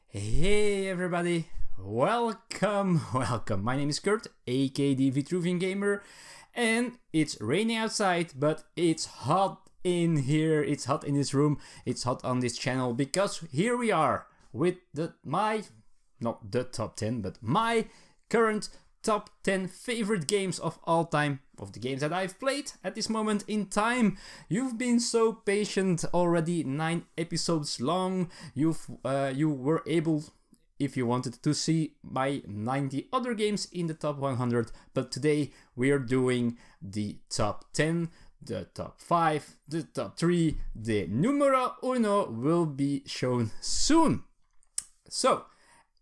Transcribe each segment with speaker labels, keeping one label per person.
Speaker 1: Hey everybody, welcome. My name is Kurt, aka the Vitruvian Gamer, and it's raining outside, but it's hot in here, it's hot in this room, it's hot on this channel, because here we are with not the top 10, but my current top 10 favorite games of all time, of the games that I've played at this moment in time. You've been so patient already, 9 episodes long. You were able, if you wanted, to see my 90 other games in the top 100, but today we are doing the top 10, the top 5, the top 3, the numero uno will be shown soon. So,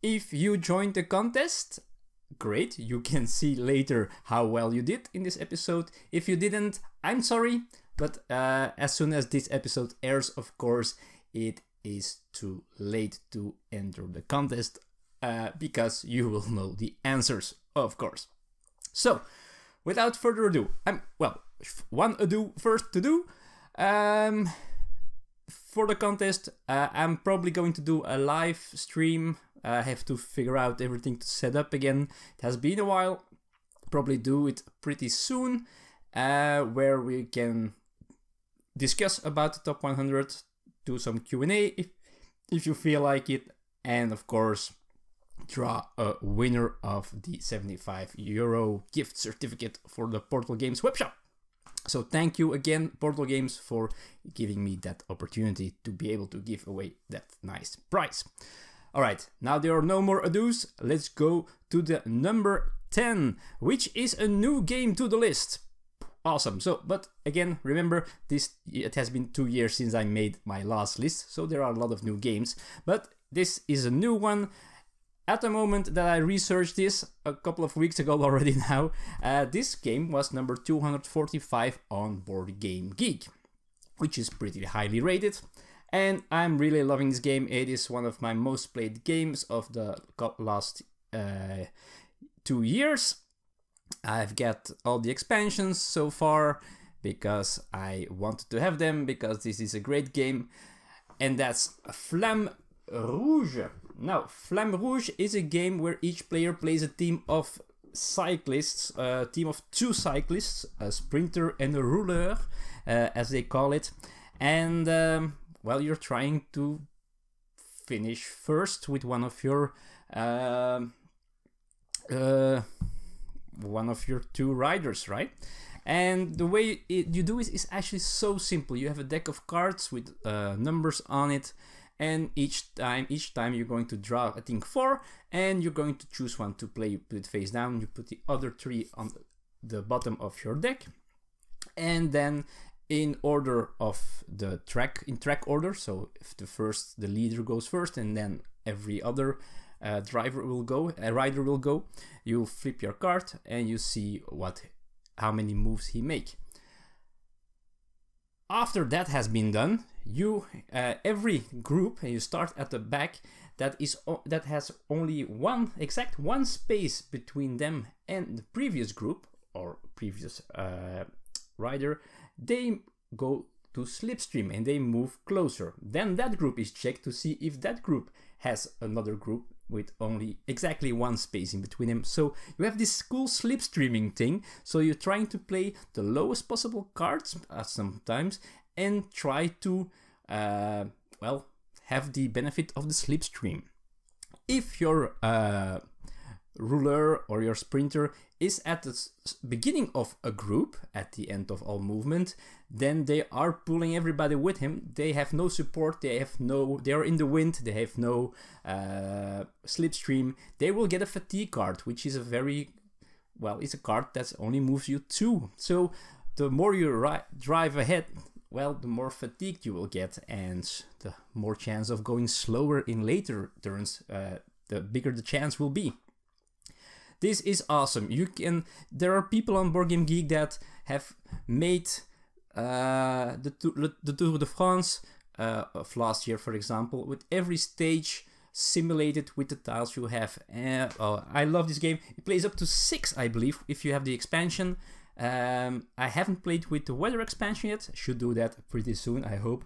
Speaker 1: if you joined the contest, great, you can see later how well you did in this episode. If you didn't, I'm sorry, but as soon as this episode airs, of course, it is too late to enter the contest because you will know the answers, of course. So, without further ado, one ado first to do. For the contest, I'm probably going to do a live stream. I have to figure out everything to set up again. It has been a while. Probably do it pretty soon, where we can discuss about the top 100, do some Q&A if you feel like it, and of course draw a winner of the €75 gift certificate for the Portal Games webshop. So thank you again, Portal Games, for giving me that opportunity to be able to give away that nice prize. Alright, now there are no more ados, let's go to the number 10, which is a new game to the list. Awesome. So, but again, remember, it has been 2 years since I made my last list, so there are a lot of new games, but this is a new one. At the moment that I researched this, a couple of weeks ago already now, this game was number 245 on Board Game Geek, which is pretty highly rated. And I'm really loving this game. It is one of my most played games of the last 2 years. I've got all the expansions so far because I wanted to have them, because this is a great game. And that's Flambouche. Now, Flambouche is a game where each player plays a team of cyclists, a team of 2 cyclists, a sprinter and a rouleur, as they call it. And well, you're trying to finish first with one of your 2 riders, right? And the way you do it is actually so simple. You have a deck of cards with numbers on it, and each time you're going to draw, I think, 4, and you're going to choose one to play. You put it face down, you put the other 3 on the bottom of your deck, and then in order of the track, in track order, so if the leader goes first, and then every other rider will go, you flip your card and you see how many moves he make. After that has been done, every group, and you start at the back, that has only one space between them and the previous group or previous rider. They go to slipstream and they move closer. Then that group is checked to see if that group has another group with only exactly one space in between them. So you have this cool slipstreaming thing. So you're trying to play the lowest possible cards sometimes and try to well, have the benefit of the slipstream. If your ruler or your sprinter is at the beginning of a group, at the end of all movement, then they are pulling everybody with him. They have no support, they are in the wind, they have no slipstream. They will get a fatigue card, which is it's a card that only moves you 2. So the more you drive ahead, well, the more fatigued you will get, and the more chance of going slower in later turns, the bigger the chance will be. This is awesome. There are people on Board Game Geek that have made the Tour de France of last year, for example, with every stage simulated with the tiles you have. I love this game. It plays up to 6, I believe, if you have the expansion. I haven't played with the weather expansion yet. Should do that pretty soon, I hope.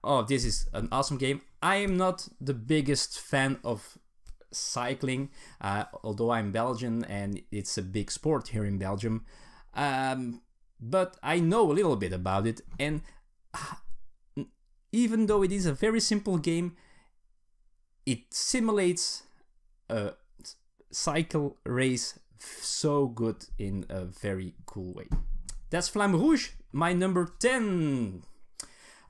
Speaker 1: Oh, this is an awesome game. I am not the biggest fan of cycling, although I'm Belgian and it's a big sport here in Belgium. But I know a little bit about it, and even though it is a very simple game, it simulates a cycle race so good in a very cool way. That's Flambouche, my number 10.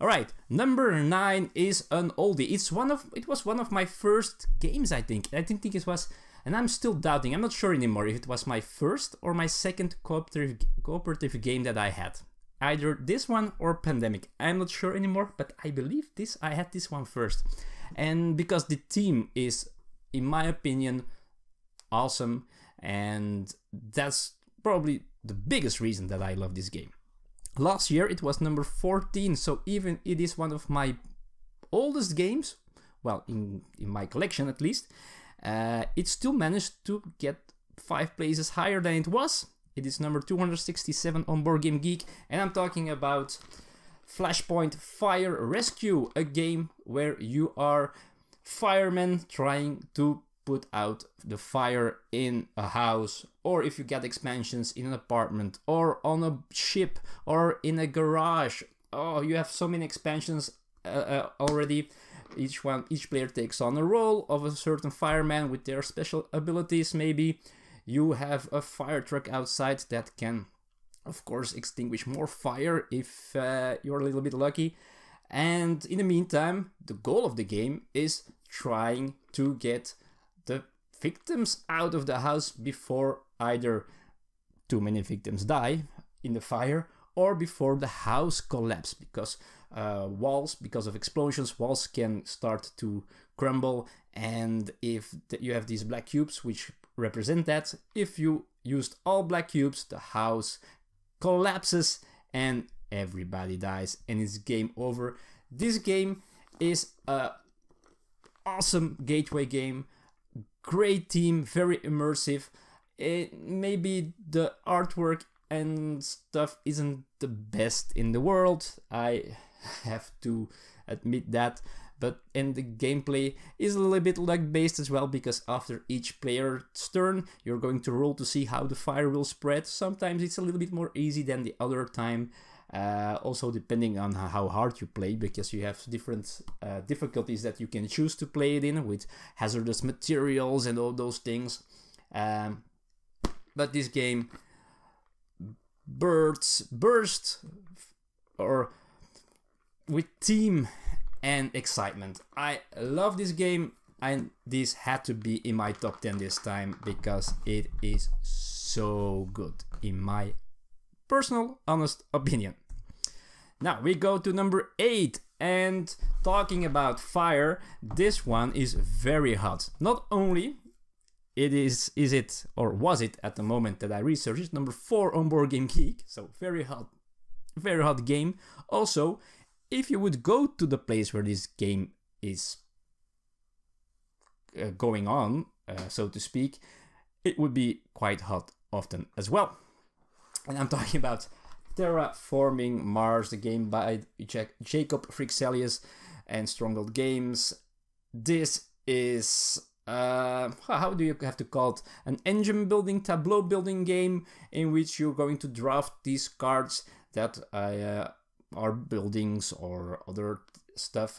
Speaker 1: Alright, number 9 is an oldie. It was one of my first games, I think. I didn't think it was, and I'm still doubting. I'm not sure anymore if it was my first or my second cooperative game that I had. Either this one or Pandemic. I'm not sure anymore, but I believe I had this one first. And because the team is, in my opinion, awesome, and that's probably the biggest reason that I love this game. Last year it was number 14, so even it is one of my oldest games, well, in my collection at least, it still managed to get 5 places higher than it was. It is number 267 on Board Game Geek, and I'm talking about Flashpoint Fire Rescue, a game where you are firemen trying to put out the fire in a house, or if you get expansions in an apartment, or on a ship, or in a garage. Oh, you have so many expansions already. Each player takes on a role of a certain fireman with their special abilities. Maybe you have a fire truck outside that can, of course, extinguish more fire if you're a little bit lucky. And in the meantime, the goal of the game is trying to get the victims out of the house before either too many victims die in the fire or before the house collapses, because because of explosions, walls can start to crumble, and if you have these black cubes which represent that, if you used all black cubes, the house collapses and everybody dies and it's game over. This game is a awesome gateway game. Great team, very immersive. Maybe the artwork and stuff isn't the best in the world, I have to admit that, and the gameplay is a little bit luck based as well, because after each player's turn you're going to roll to see how the fire will spread. Sometimes it's a little bit more easy than the other time, also depending on how hard you play, because you have different difficulties that you can choose to play it in, with hazardous materials and all those things. But this game burst or with team and excitement. I love this game, and this had to be in my top 10 this time because it is so good in my personal honest opinion. Now we go to number 8, and talking about fire, this one is very hot. Not only was it at the moment that I researched it, number 4 on Board Game Geek, so very hot game. Also, if you would go to the place where this game is going on, so to speak, it would be quite hot often as well. And I'm talking about Terraforming Mars, the game by Jacob Frixelius and Stronghold Games. This is, how do you have to call it? An engine building, tableau building game in which you're going to draft these cards that are buildings or other stuff,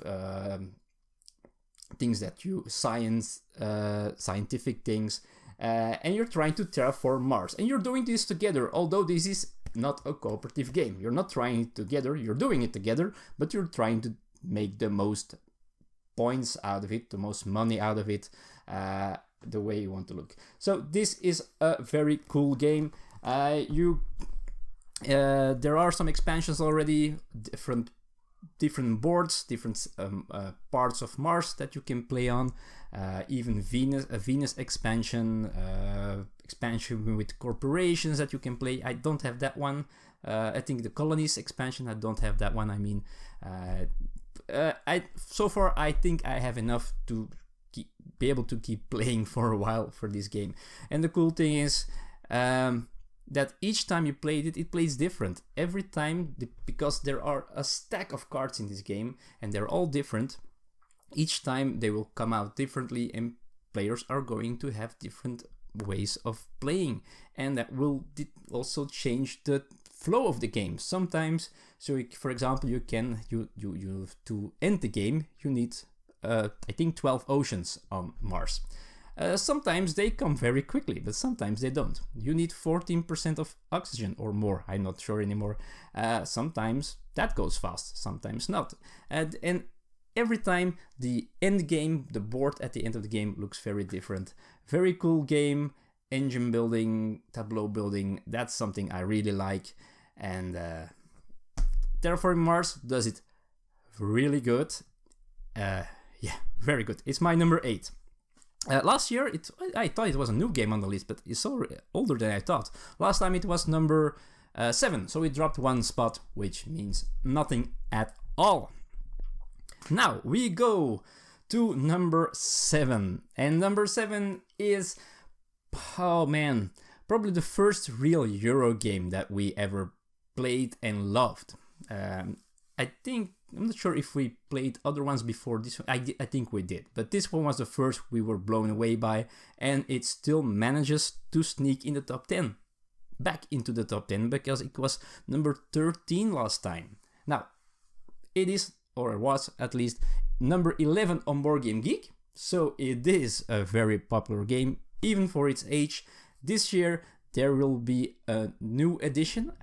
Speaker 1: things that you scientific things, and you're trying to terraform Mars, and you're doing this together. Although this is not a cooperative game, you're not trying it together, you're doing it together, but you're trying to make the most points out of it, the most money out of it, the way you want to look. So this is a very cool game. There are some expansions already, different boards, different parts of Mars that you can play on, even a Venus expansion, expansion with corporations that you can play. I don't have that one. I think the colonies expansion, I don't have that one. I mean, so far I think I have enough to be able to keep playing for a while for this game. And the cool thing is that each time you play it, it plays different every time, because there are a stack of cards in this game and they're all different. Each time they will come out differently, and players are going to have different ways of playing, and that will also change the flow of the game. Sometimes, so for example, you to end the game, you need I think 12 oceans on Mars. Sometimes they come very quickly, but sometimes they don't. You need 14% of oxygen or more, I'm not sure anymore. Sometimes that goes fast, sometimes not. And every time the end game, the board at the end of the game looks very different. Very cool game, engine building, tableau building, that's something I really like. And Terraforming Mars does it really good. Yeah, very good. It's my number 8. Last year, I thought it was a new game on the list, but it's so older than I thought. Last time it was number 7, so it dropped 1 spot, which means nothing at all. Now we go to number 7, and number 7 is, oh man, probably the first real Euro game that we ever played and loved. I'm not sure if we played other ones before this one. I think we did, but this one was the first we were blown away by, and it still manages to sneak in the top 10. Back into the top 10, because it was number 13 last time. Now, it is, or it was at least, number 11 on Board Game Geek, so it is a very popular game, even for its age. This year, there will be a new edition.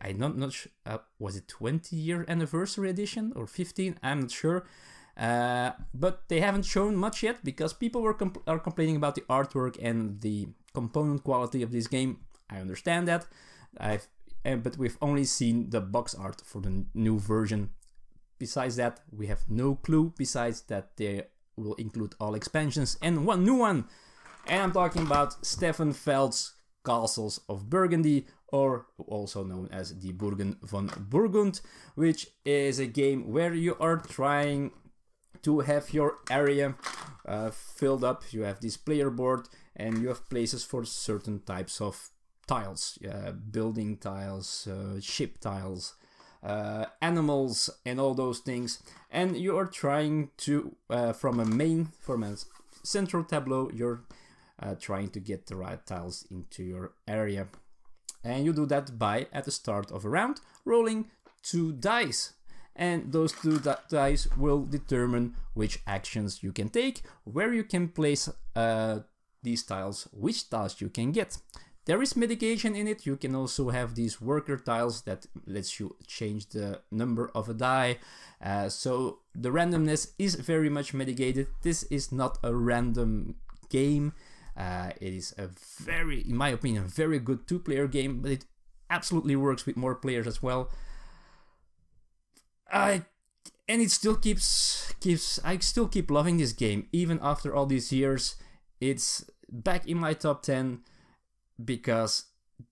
Speaker 1: I'm not sure, was it 20-year anniversary edition or 15? I'm not sure. But they haven't shown much yet because people are complaining about the artwork and the component quality of this game. I understand that. But we've only seen the box art for the new version. Besides that, we have no clue. Besides that, they will include all expansions and one new one. And I'm talking about Stefan Veld's Castles of Burgundy, or also known as the Burgen van Burgund, which is a game where you are trying to have your area filled up. You have this player board and you have places for certain types of tiles, building tiles, ship tiles, animals and all those things. And you are trying to, from a central tableau, you're trying to get the right tiles into your area. And you do that by, at the start of a round, rolling 2 dice. And those 2 dice will determine which actions you can take, where you can place these tiles, which tiles you can get. There is mitigation in it. You can also have these worker tiles that lets you change the number of a die. So the randomness is very much mitigated. This is not a random game. It is a very, in my opinion, very good 2-player game, but it absolutely works with more players as well. And it still I still keep loving this game, even after all these years. It's back in my top 10 because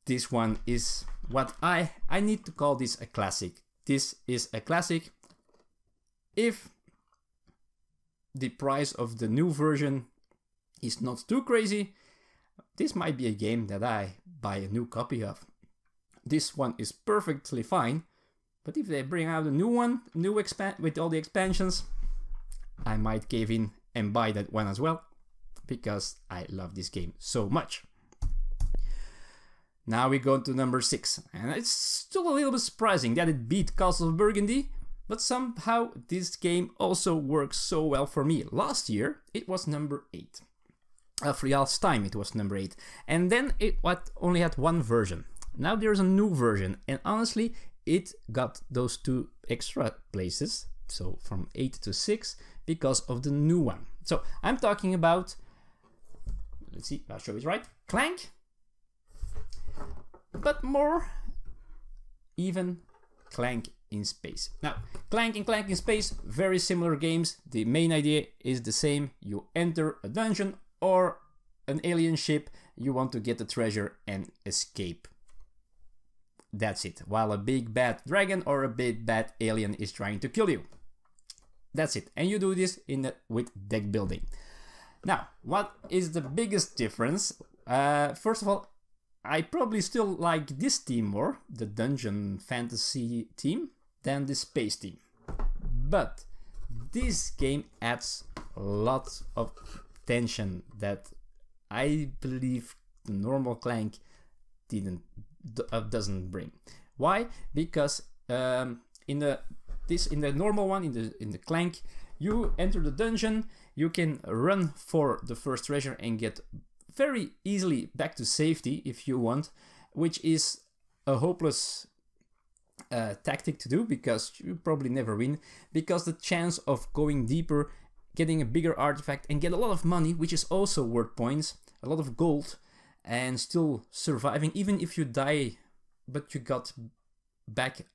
Speaker 1: this one is what I need to call this a classic. This is a classic. If the price of the new version is not too crazy, this might be a game that I buy a new copy of. This one is perfectly fine, but if they bring out a new one, with all the expansions, I might cave in and buy that one as well, because I love this game so much. Now we go to number 6, and it's still a little bit surprising that it beat Castles of Burgundy, but somehow this game also works so well for me. Last year it was number 8. For last time it was number 8, and then it only had 1 version. Now there's a new version, and honestly it got those 2 extra places, so from 8 to 6, because of the new one. So I'm talking about, let's see, I'll show it right, Clank, but more even Clank in space. Now, Clank and Clank in space, very similar games. The main idea is the same. You enter a dungeon or an alien ship, you want to get the treasure and escape. That's it. While a big bad dragon or a big bad alien is trying to kill you. That's it. And you do this with deck building. Now, what is the biggest difference? First of all, I probably still like this team more, the dungeon fantasy team, than the space team. But this game adds lots of tension that I believe the normal Clank doesn't bring. Why? Because in the normal one, in the Clank, you enter the dungeon, you can run for the first treasure and get very easily back to safety if you want, which is a hopeless tactic to do because you probably never win, because the chance of going deeper, getting a bigger artifact and get a lot of money, which is also worth points, a lot of gold, and still surviving even if you die but you got back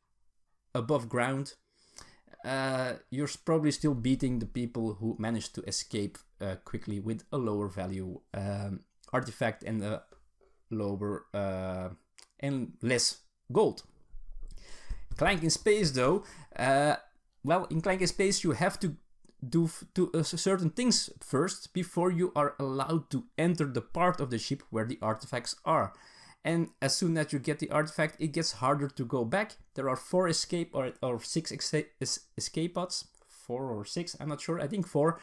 Speaker 1: above ground, you're probably still beating the people who managed to escape quickly with a lower value artifact and a lower and less gold. Clank in Space though, well, in Clank in Space you have to do certain things first before you are allowed to enter the part of the ship where the artifacts are. And as soon as you get the artifact, it gets harder to go back. There are 4 escape or 6 escape pods, 4 or 6, I'm not sure, I think 4.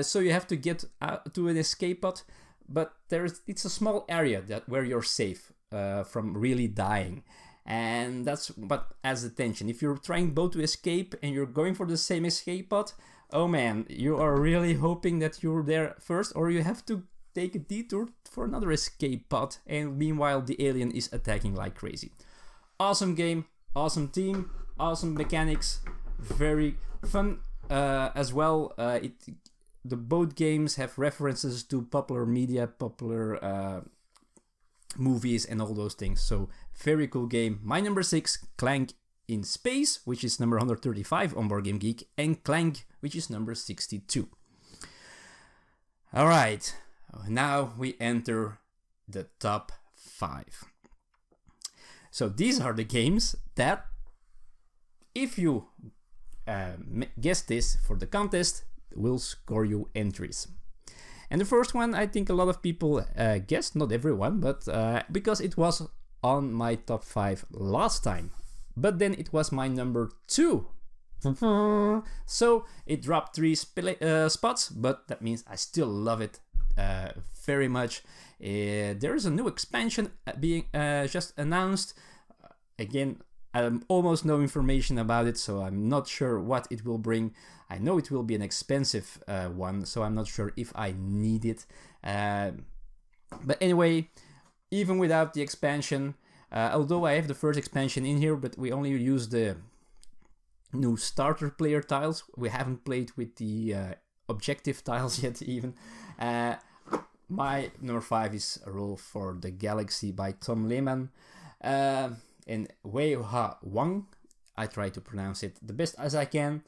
Speaker 1: So you have to get out to an escape pod, but it's a small area where you're safe from really dying. And that's what adds the tension. If you're trying both to escape and you're going for the same escape pod, oh man, you are really hoping that you're there first, or you have to take a detour for another escape pod, and meanwhile the alien is attacking like crazy. Awesome game, awesome team, awesome mechanics, very fun as well. The both games have references to popular media, popular movies and all those things, so very cool game. My number 6, Clank in Space, which is number 135 on Board Game Geek, and Clank, which is number 62. Alright, now we enter the top 5. So these are the games that, if you guess this for the contest, will score you entries. And the first one, I think a lot of people guessed, not everyone, but because it was on my top 5 last time. But then it was my number 2. So it dropped 3 spots, but that means I still love it very much. There is a new expansion being just announced. Again, almost no information about it, so I'm not sure what it will bring. I know it will be an expensive one, so I'm not sure if I need it. But anyway, even without the expansion, although I have the first expansion in here, but we only use the new starter player tiles. We haven't played with the objective tiles yet even. My number 5 is A Role for the Galaxy by Tom Lehman and Wei Ha Wang. I try to pronounce it the best as I can.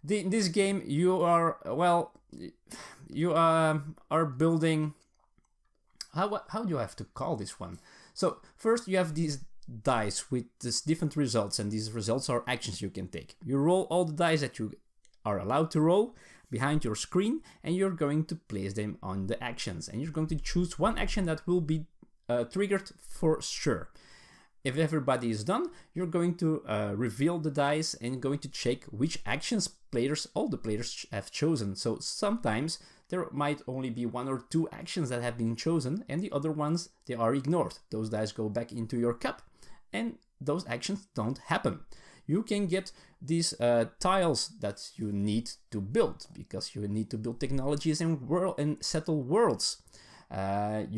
Speaker 1: In this game you are, well, you are building, how do you have to call this one? So first you have these dice with these different results, and these results are actions you can take. You roll all the dice that you are allowed to roll behind your screen, and you're going to place them on the actions, and you're going to choose one action that will be triggered for sure. If everybody is done, you're going to reveal the dice and going to check which actions all the players have chosen. So sometimes there might only be 1 or 2 actions that have been chosen, and the other ones, they are ignored. Those dice go back into your cup, and those actions don't happen. You can get these tiles that you need to build, because you need to build technologies and settle worlds. I'm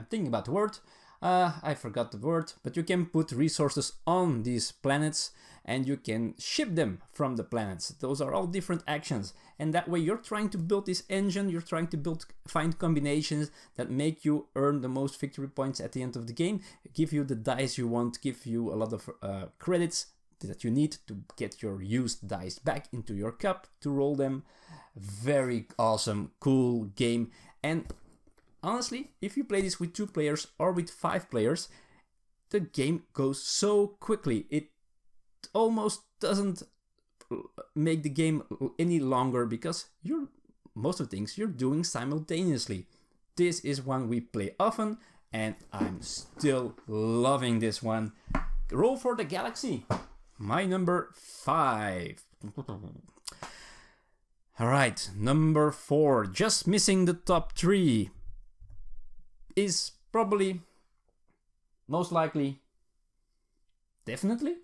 Speaker 1: thinking about the word. I forgot the word, but you can put resources on these planets and you can ship them from the planets. Those are all different actions, and that way you're trying to build this engine, you're trying to find combinations that make you earn the most victory points at the end of the game, give you the dice you want, give you a lot of credits that you need to get your used dice back into your cup to roll them. Very awesome, cool game. And honestly, if you play this with 2 players or with 5 players, the game goes so quickly. It almost doesn't make the game any longer, because most of the things you're doing simultaneously. This is one we play often, and I'm still loving this one. Roll for the Galaxy. My number 5. Alright, number 4. Just missing the top 3. Is probably, most likely, definitely,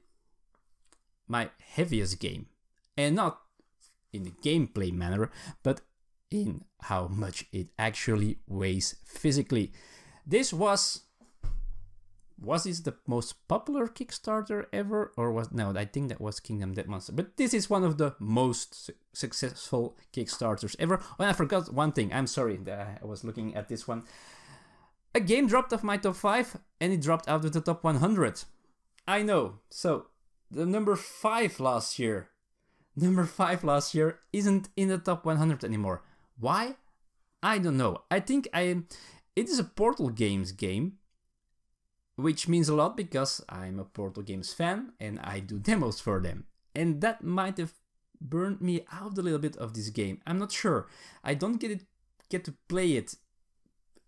Speaker 1: my heaviest game. And not in the gameplay manner, but in how much it actually weighs physically. This was this the most popular Kickstarter ever? Or was, no, I think that was Kingdom Dead Monster. But this is one of the most successful Kickstarters ever. Oh, I forgot one thing. I'm sorry, I was looking at this one. A game dropped off my top 5 and it dropped out of the top 100. I know. So, the number 5 last year isn't in the top 100 anymore. Why? I don't know. I think it is a Portal Games game, which means a lot because I'm a Portal Games fan and I do demos for them. And that might have burned me out a little bit of this game. I'm not sure. I don't get to play it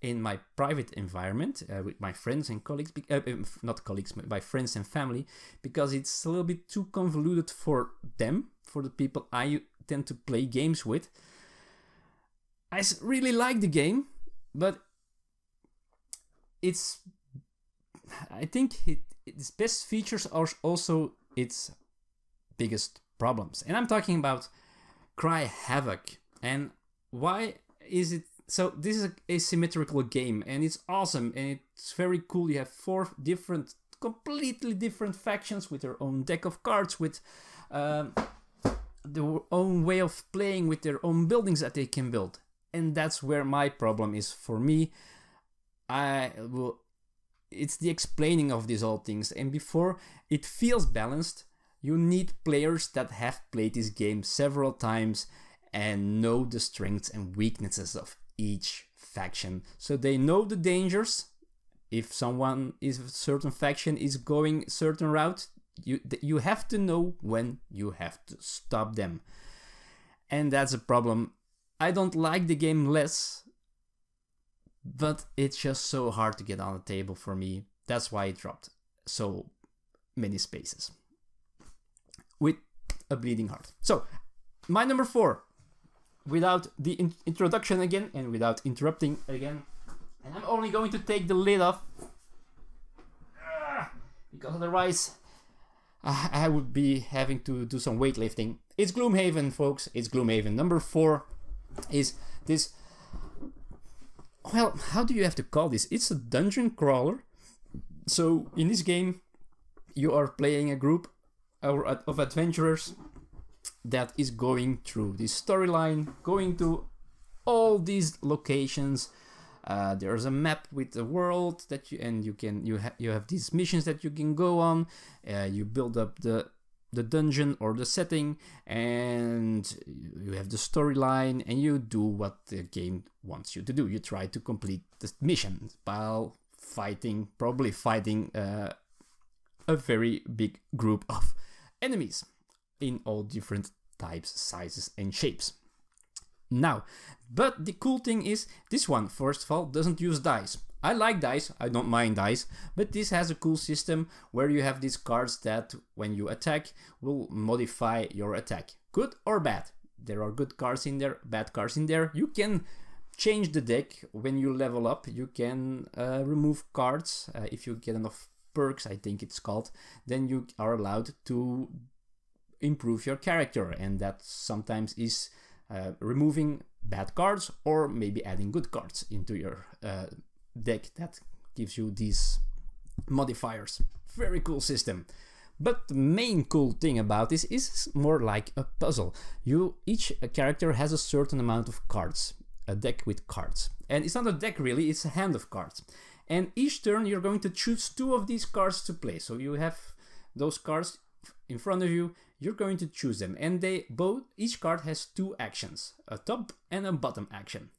Speaker 1: in my private environment with my friends and colleagues, not colleagues, my friends and family, because it's a little bit too convoluted for them, for the people I tend to play games with. I really like the game, but I think its best features are also its biggest problems. And I'm talking about Cry Havoc. And why is it? So this is an asymmetrical game and it's awesome and it's very cool. You have 4 completely different factions with their own deck of cards, with their own way of playing, with their own buildings that they can build. And that's where my problem is for me. It's the explaining of these all things. And before it feels balanced, you need players that have played this game several times and know the strengths and weaknesses of each faction, so they know the dangers. If a certain faction is going a certain route, you have to know when you have to stop them, and that's a problem. I don't like the game less, but it's just so hard to get on the table for me. That's why it dropped so many spaces with a bleeding heart. So my number 4. Without the introduction again and without interrupting again, and I'm only going to take the lid off because otherwise I would be having to do some weightlifting. It's Gloomhaven, folks. It's Gloomhaven. Number 4 is this, well, how do you have to call this? It's a dungeon crawler. So in this game you are playing a group of adventurers that is going through this storyline, going to all these locations. There's a map with the world that you have these missions that you can go on. You build up the dungeon or the setting, and you have the storyline, and you do what the game wants you to do. You try to complete the mission while probably fighting a very big group of enemies in all different types, sizes and shapes. Now, but the cool thing is, this one, first of all, doesn't use dice. I like dice, I don't mind dice, but this has a cool system where you have these cards that, when you attack, will modify your attack. Good or bad. There are good cards in there, bad cards in there. You can change the deck when you level up. You can remove cards if you get enough perks, I think it's called. Then you are allowed to improve your character, and that sometimes is removing bad cards or maybe adding good cards into your deck that gives you these modifiers. Very cool system. But the main cool thing about this is more like a puzzle. Each character has a certain amount of cards, a deck with cards, and it's not a deck really, it's a hand of cards. And each turn you're going to choose 2 of these cards to play. So you have those cards in front of you, you're going to choose them, and each card has 2 actions, a top and a bottom action.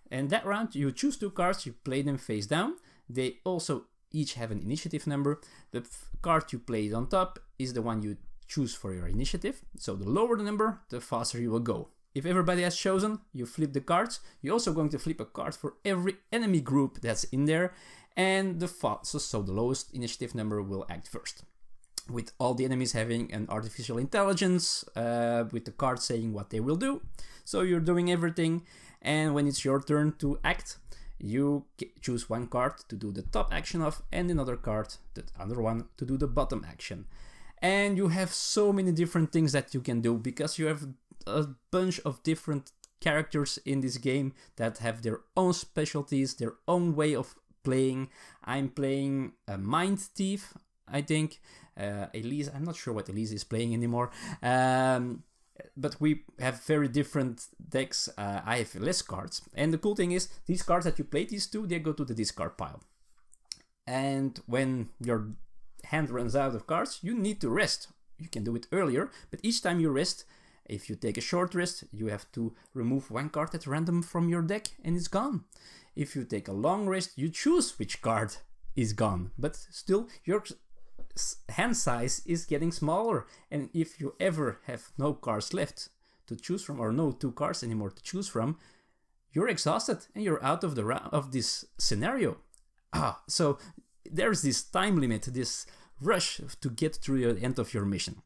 Speaker 1: And that round you choose 2 cards, you play them face down. They also each have an initiative number. The card you play on top is the one you choose for your initiative. So the lower the number, the faster you will go. If everybody has chosen, you flip the cards. You're also going to flip a card for every enemy group that's in there, and so the lowest initiative number will act first. with all the enemies having an artificial intelligence, with the cards saying what they will do. So you're doing everything, and when it's your turn to act, you choose one card to do the top action of, and another card, the other one, to do the bottom action. And you have so many different things that you can do, because you have a bunch of different characters in this game that have their own specialties, their own way of playing. I'm playing a Mind Thief, I think. Elise, I'm not sure what Elise is playing anymore. But we have very different decks. I have less cards. And the cool thing is, these cards that you play these two, they go to the discard pile. And when your hand runs out of cards, you need to rest. You can do it earlier, but each time you rest, if you take a short rest, you have to remove one card at random from your deck and it's gone. If you take a long rest, you choose which card is gone, but still your hand size is getting smaller. And if you ever have no cards left to choose from, or no 2 cards anymore to choose from, you're exhausted and you're out of the of this scenario. So there's this time limit, this rush to get through the end of your mission.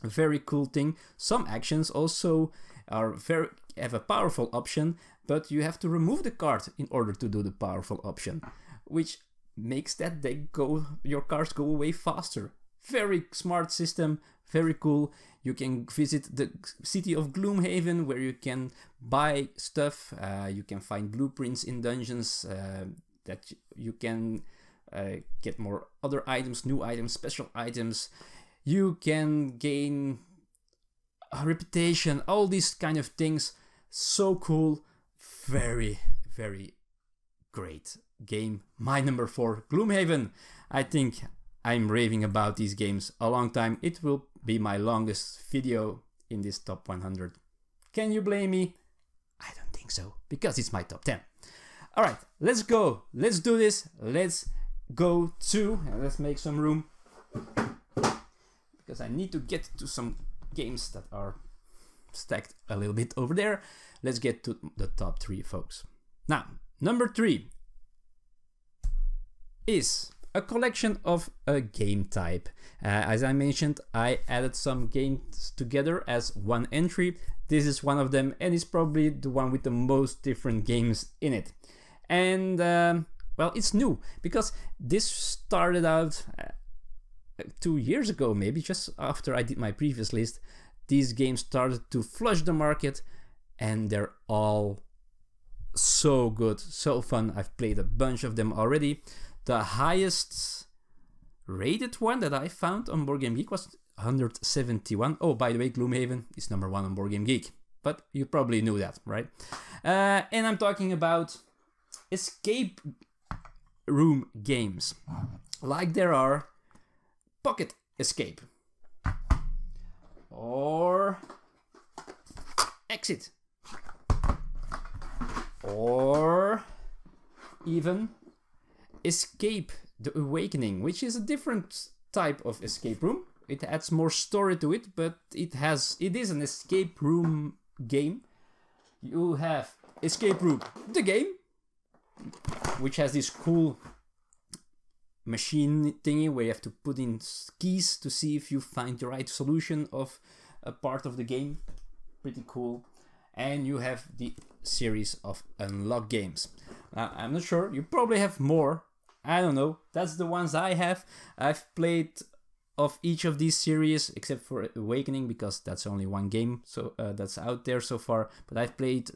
Speaker 1: A very cool thing. Some actions also have a powerful option, but you have to remove the card in order to do the powerful option, which makes that deck your cards go away faster. Very smart system, very cool. You can visit the city of Gloomhaven, where you can buy stuff. You can find blueprints in dungeons that you can get more other items, new items, special items. You can gain a reputation, all these kind of things. So cool. Very, very great game. My number 4, Gloomhaven. I think I'm raving about these games a long time. It will be my longest video in this top 100. Can you blame me? I don't think so, because it's my top 10. Alright, let's go. Let's do this. Let's go to, let's make some room, because I need to get to some games that are stacked a little bit over there. Let's get to the top 3, folks. Now, number 3 is a collection of a game type. As I mentioned, I added some games together as one entry. This is one of them, and it's probably the one with the most different games in it. And well, it's new, because this started out 2 years ago, maybe just after I did my previous list. These games started to flush the market, and they're all so good, so fun. I've played a bunch of them already. The highest rated one that I found on BoardGameGeek was 171. Oh, by the way, Gloomhaven is number 1 on BoardGameGeek, but you probably knew that, right? And I'm talking about escape room games, like there are Pocket Escape or Exit, or even Escape the Awakening, which is a different type of escape room. It adds more story to it, but it is an escape room game. You have Escape Room the game, which has this cool machine thingy where you have to put in keys to see if you find the right solution of a part of the game. Pretty cool. And you have the series of Unlock games. Now, I'm not sure, you probably have more. I don't know. That's the ones I have. I've played of each of these series, except for Awakening, because that's only one game, so that's out there so far. But I've played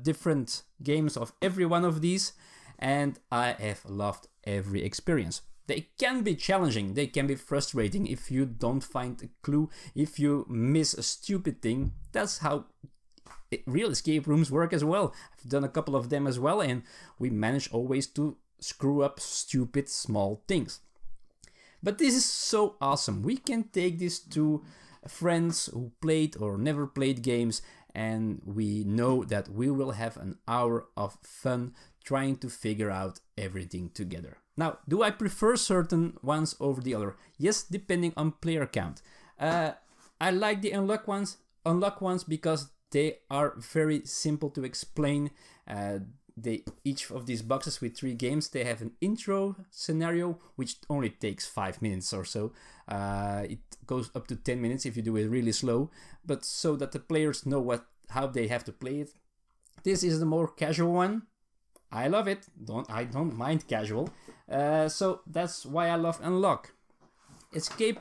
Speaker 1: different games of every one of these, and I have loved every experience. They can be challenging, they can be frustrating if you don't find a clue, if you miss a stupid thing. That's how real escape rooms work as well. I've done a couple of them as well, and we manage always to screw up stupid small things. But this is so awesome. We can take this to friends who played or never played games, and we know that we will have an hour of fun trying to figure out everything together. Now, do I prefer certain ones over the other? Yes, depending on player count. I like the unlock ones because they are very simple to explain. each of these boxes with 3 games, they have an intro scenario, which only takes 5 minutes or so. It goes up to 10 minutes if you do it really slow, but so that the players know how they have to play it. This is the more casual one. I love it. I don't mind casual. So that's why I love Unlock. Escape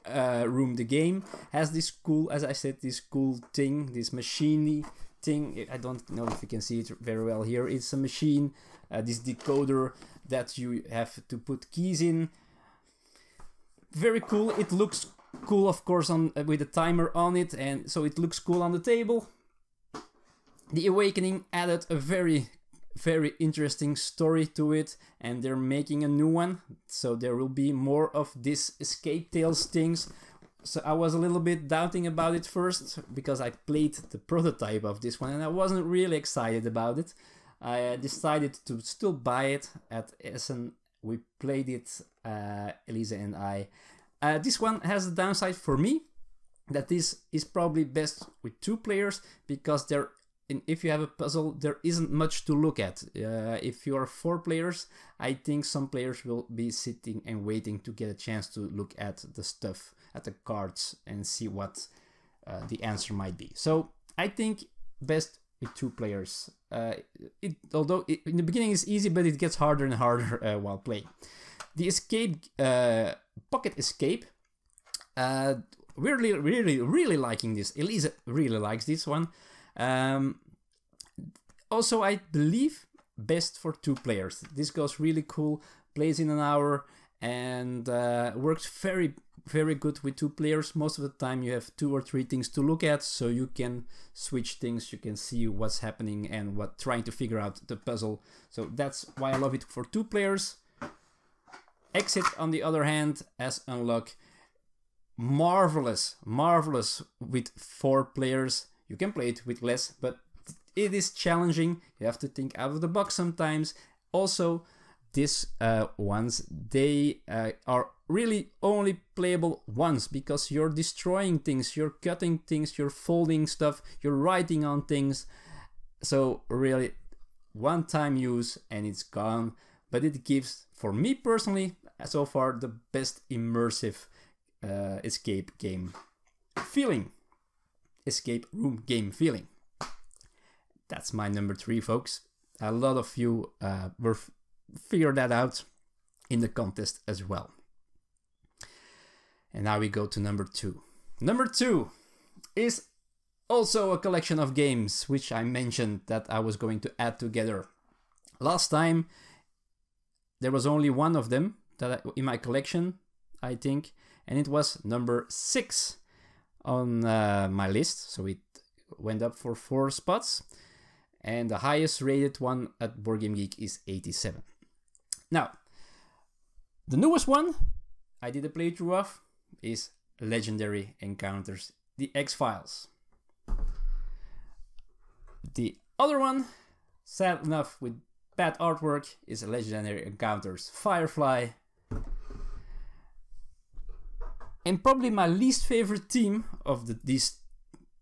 Speaker 1: Room, the game, has this cool, as I said, this cool thing, this machine-y thing. I don't know if you can see it very well here. It's a machine, this decoder that you have to put keys in. Very cool. It looks cool, of course, with a timer on it, and so it looks cool on the table. The Awakening added a very interesting story to it, and they're making a new one, so there will be more of this Escape Tales things. So I was a little bit doubting about it first, because I played the prototype of this one and I wasn't really excited about it. I decided to still buy it at Essen. We played it, Elisa and I. This one has a downside for me, that this is probably best with 2 players, because if you have a puzzle, there isn't much to look at. If you are 4 players, I think some players will be sitting and waiting to get a chance to look at the stuff, at the cards, and see what the answer might be. So I think best with 2 players. Although in the beginning it's easy, but it gets harder and harder while playing. The Pocket Escape. We're really liking this. Elisa really likes this one. Also, I believe best for 2 players. This goes really cool, plays in an hour, and works very good with 2 players. Most of the time you have 2 or 3 things to look at, so you can switch things, you can see what's happening and trying to figure out the puzzle. So that's why I love it for 2 players. Exit, on the other hand, as Unlock, marvelous with 4 players. You can play it with less, but it is challenging. You have to think out of the box sometimes. Also, these ones, they are really only playable once, because you're destroying things, you're cutting things, you're folding stuff, you're writing on things. So really, one-time use and it's gone. But it gives, for me personally, so far, the best immersive escape game feeling. Escape room game feeling. That's my number 3, folks. A lot of you were figured that out in the contest as well. And now we go to number 2. Number 2 is also a collection of games, which I mentioned that I was going to add together. Last time there was only one of them in my collection, I think, and it was number 6 on my list, so it went up for 4 spots, and the highest rated one at Board Game Geek is 87. Now, the newest one I did a playthrough of is Legendary Encounters, the X-Files. The other one, sad enough with bad artwork, is Legendary Encounters Firefly. And probably my least favorite team of these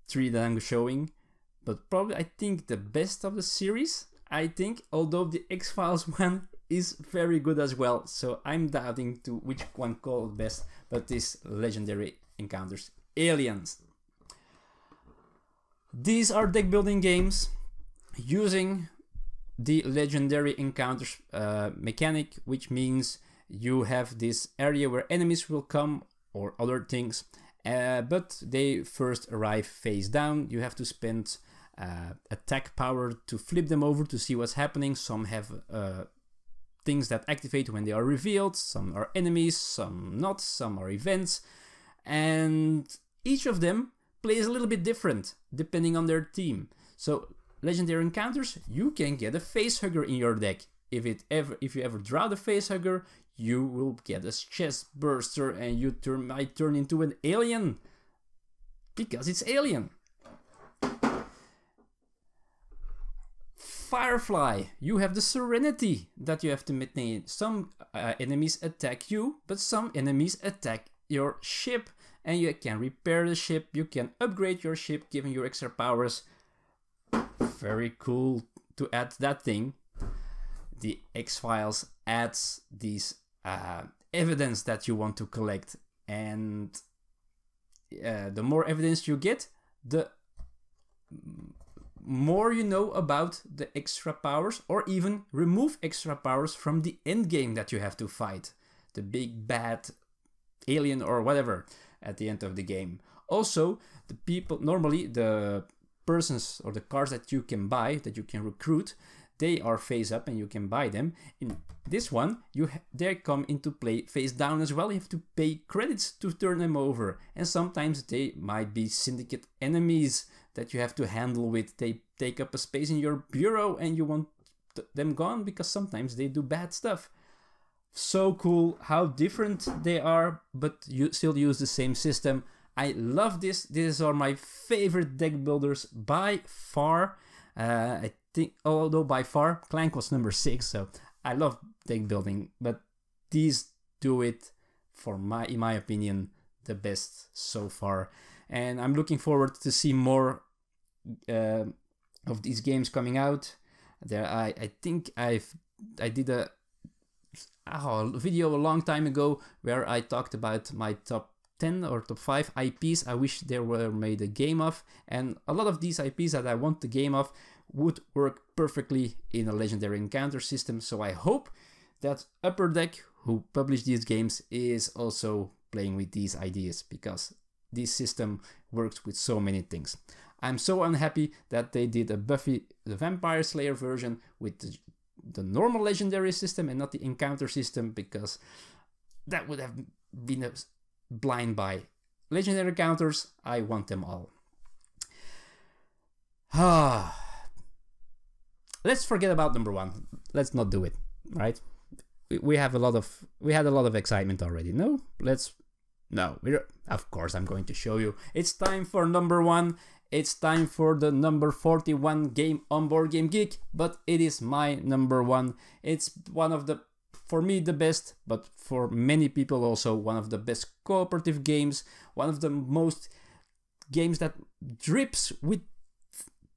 Speaker 1: 3 that I'm showing, but probably I think the best of the series, I think, although the X-Files one is very good as well, so I'm doubting to which one called best, but this Legendary Encounters Aliens. These are deck building games using the Legendary Encounters mechanic, which means you have this area where enemies will come or other things, but they first arrive face down. You have to spend attack power to flip them over to see what's happening. Some have things that activate when they are revealed, some are enemies, some not, some are events, and each of them plays a little bit different depending on their team. So Legendary Encounters, you can get a facehugger in your deck. If you ever draw the facehugger, you will get a chest burster and you might turn into an alien, because it's alien. Firefly, you have the Serenity that you have to maintain. Some enemies attack you, but some enemies attack your ship, and you can repair the ship, you can upgrade your ship, giving you extra powers. Very cool to add that thing, the X-Files adds these evidence that you want to collect, and the more evidence you get, the more you know about the extra powers, or even remove extra powers from the end game that you have to fight, the big bad alien or whatever at the end of the game. Also, the people, normally the persons or the cars that you can buy, that you can recruit, they are face up and you can buy them. In this one, they come into play face down as well. You have to pay credits to turn them over, and sometimes they might be syndicate enemies that you have to handle with. They take up a space in your bureau and you want them gone because sometimes they do bad stuff. So cool how different they are, but you still use the same system. I love this. These are my favorite deck builders by far. I think, although by far Clank was number 6, so I love deck building, but these do it for in my opinion, the best so far. And I'm looking forward to see more of these games coming out. I think I did a video a long time ago where I talked about my top 10 or top 5 IPs I wish there were made a game of, and a lot of these IPs that I want the game of would work perfectly in a legendary encounter system. So I hope that Upper Deck, who published these games, is also playing with these ideas, because this system works with so many things. I'm so unhappy that they did a Buffy the Vampire Slayer version with the normal legendary system and not the encounter system, because that would have been a blind buy. Legendary encounters, I want them all. Let's forget about number 1. Let's not do it, right? We had a lot of excitement already. No, of course I'm going to show you. It's time for number 1. It's time for the number 41 game on Board Game Geek, but it is my number 1. It's one of the, for me, the best, but for many people also one of the best cooperative games, one of the most games that drips with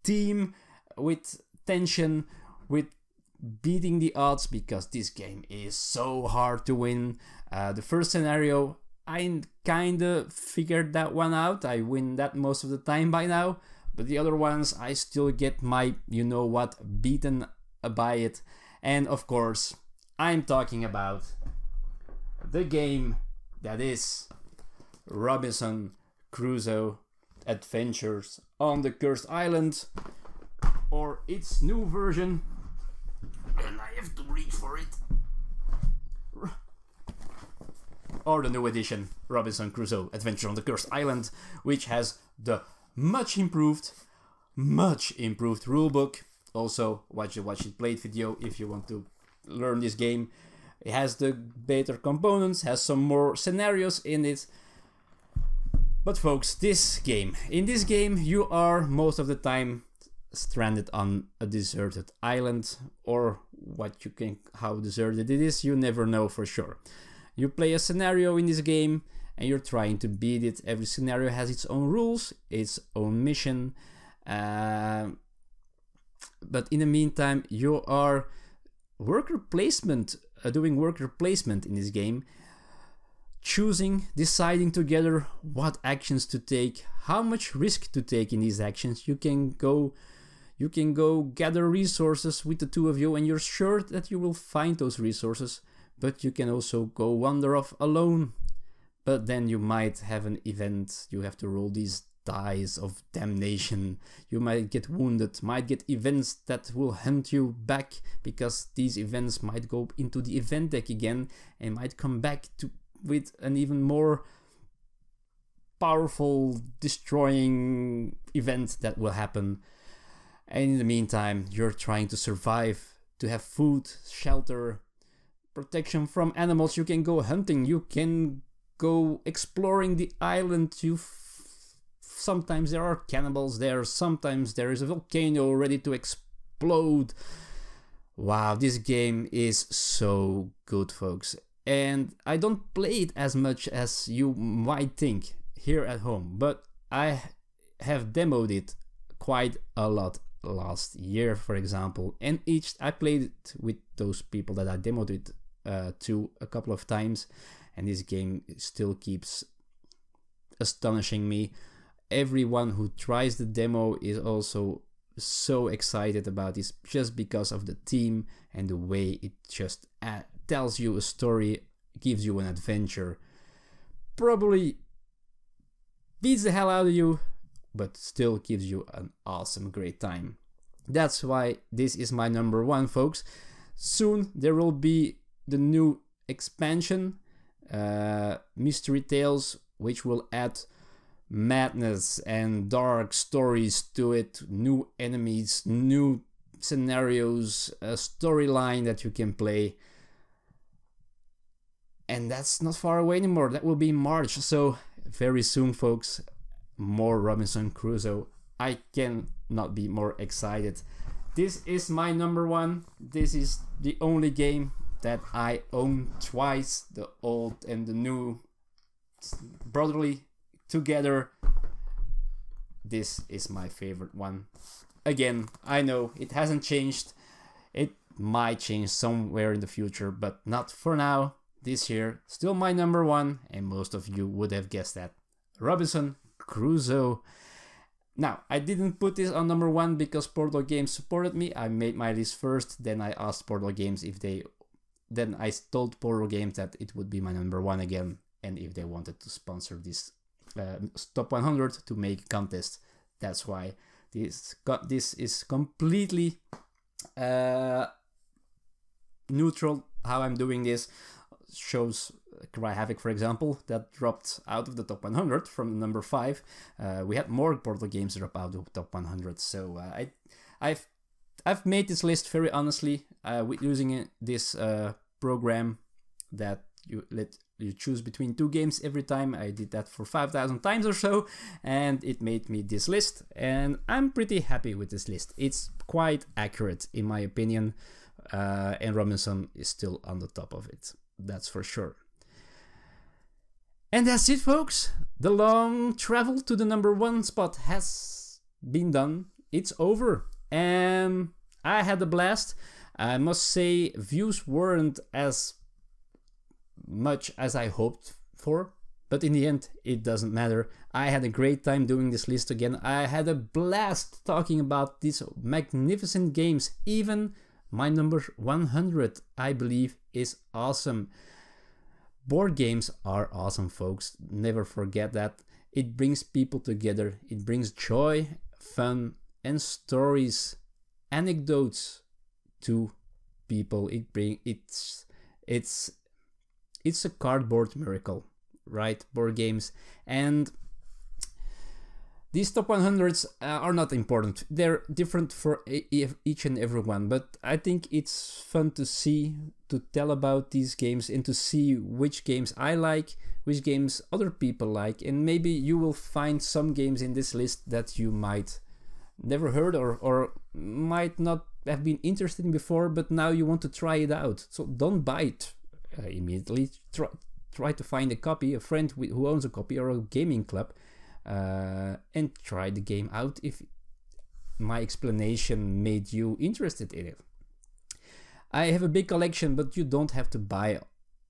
Speaker 1: team, with tension, with beating the odds, because this game is so hard to win. The first scenario, I kinda figured that one out. I win that most of the time by now, but the other ones I still get my you-know-what beaten by it. And of course, I'm talking about the game that is Robinson Crusoe Adventures on the Cursed Island, or its new version, and I have to reach for it, or the new edition, Robinson Crusoe Adventure on the Cursed Island, which has the much improved rulebook. Also, watch the Watch It Played video if you want to learn this game. It has the better components, has some more scenarios in it. But folks, in this game you are most of the time stranded on a deserted island, or how deserted it is, you never know for sure. You play a scenario in this game and you're trying to beat it. Every scenario has its own rules, its own mission, but in the meantime you are doing worker placement in this game, deciding together what actions to take, how much risk to take in these actions. You can go gather resources with the two of you and you're sure that you will find those resources, but you can also go wander off alone. But then you might have an event, you have to roll these dice of damnation, you might get wounded, might get events that will hunt you back, because these events might go into the event deck again and might come back with an even more powerful destroying event that will happen. And in the meantime, you're trying to survive, to have food, shelter, protection from animals. You can go hunting, you can go exploring the island. Sometimes there are cannibals there, sometimes there is a volcano ready to explode. Wow, this game is so good, folks. And I don't play it as much as you might think here at home, but I have demoed it quite a lot. last year, for example, and I played it with those people that I demoed it to a couple of times, and this game still keeps astonishing me. Everyone who tries the demo is also so excited about this just because of the theme and the way it just tells you a story, gives you an adventure, probably beats the hell out of you, but still gives you an awesome, great time. That's why this is my number one, folks. Soon there will be the new expansion, Mystery Tales, which will add madness and dark stories to it, new enemies, new scenarios, a storyline that you can play. And that's not far away anymore. That will be in March. So very soon, folks, more Robinson Crusoe. I cannot be more excited. This is my number one. This is the only game that I own twice, the old and the new, brotherly together. This is my favorite one. Again, I know it hasn't changed. It might change somewhere in the future, but not for now. This year, still my number one, and most of you would have guessed that. Robinson Crusoe. Now, I didn't put this on number one because Portal Games supported me. I made my list first, then I asked Portal Games if they... Then I told Portal Games that it would be my number one again, and if they wanted to sponsor this top 100 to make a contest. That's why this is completely neutral how I'm doing this. Shows Cry Havoc, for example, that dropped out of the top 100 from number 5. We had more Portal games drop out of the top 100. So I've made this list very honestly with using this program that you choose between 2 games every time. I did that for 5,000 times or so, and it made me this list, and I'm pretty happy with this list. It's quite accurate in my opinion, and Robinson is still on the top of it, that's for sure. And that's it, folks. The long travel to the number one spot has been done. It's over, and I had a blast. I must say, views weren't as much as I hoped for, but in the end it doesn't matter. I had a great time doing this list again. I had a blast talking about these magnificent games. Even my number 100, I believe, is awesome. Board games are awesome, folks. Never forget that. It brings people together. It brings joy, fun, and stories, anecdotes to people. It's a cardboard miracle, right? Board games. And these top 100s are not important. They're different for each and every one, but I think it's fun to see, to tell about these games, and to see which games I like, which games other people like, and maybe you will find some games in this list that you might never heard or might not have been interested in before, but now you want to try it out. So don't buy it immediately. Try to find a copy, a friend who owns a copy, or a gaming club, and try the game out if my explanation made you interested in it. I have a big collection, but you don't have to buy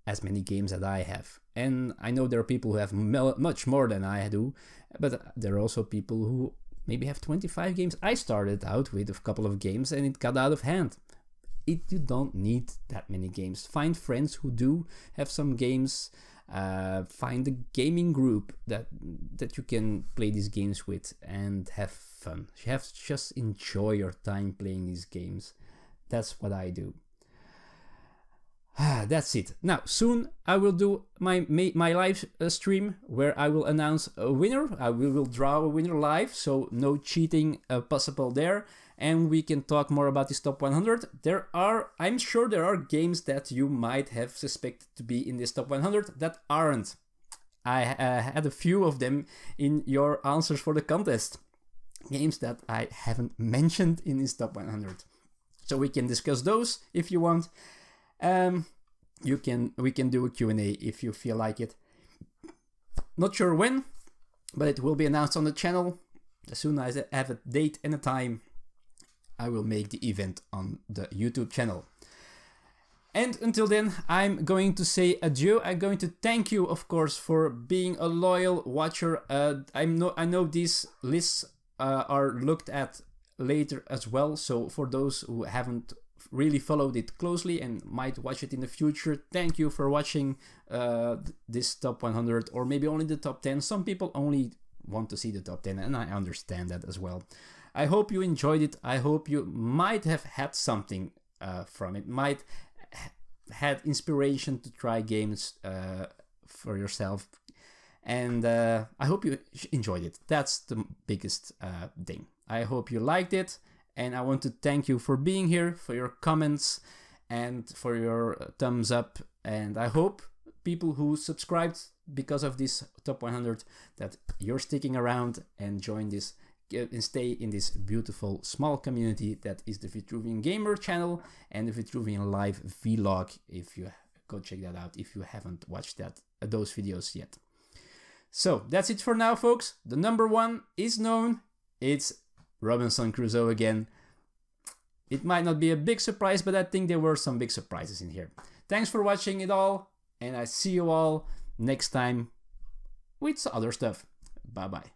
Speaker 1: as many games as I have. And I know there are people who have much more than I do, but there are also people who maybe have 25 games. I started out with a couple of games and it got out of hand. You don't need that many games. Find friends who do have some games. Find a gaming group that you can play these games with and have fun. Just enjoy your time playing these games. That's what I do. That's it. Now, soon I will do my live stream where I will announce a winner. We will draw a winner live, so no cheating possible there. And we can talk more about this top 100. I'm sure there are games that you might have suspected to be in this top 100 that aren't. I had a few of them in your answers for the contest. Games that I haven't mentioned in this top 100. So we can discuss those if you want. We can do a Q&A if you feel like it. Not sure when, but it will be announced on the channel as soon as I have a date and a time. I will make the event on the YouTube channel. And until then, I'm going to say adieu. I'm going to thank you, of course, for being a loyal watcher. I know these lists are looked at later as well, so for those who haven't really followed it closely and might watch it in the future, thank you for watching this top 100, or maybe only the top 10. Some people only want to see the top 10, and I understand that as well. I hope you enjoyed it. I hope you might have had something from it, might had inspiration to try games for yourself, and I hope you enjoyed it. That's the biggest thing. I hope you liked it, and I want to thank you for being here, for your comments, and for your thumbs up. And I hope people who subscribed because of this top 100 that you're sticking around and join this and stay in this beautiful small community that is the Vitruvian Gamer channel and the Vitruvian Live vlog. If you go check that out if you haven't watched those videos yet. So that's it for now, folks. The number one is known. It's Robinson Crusoe again. It might not be a big surprise, but I think there were some big surprises in here. Thanks for watching it all, and I see you all next time with some other stuff. Bye bye.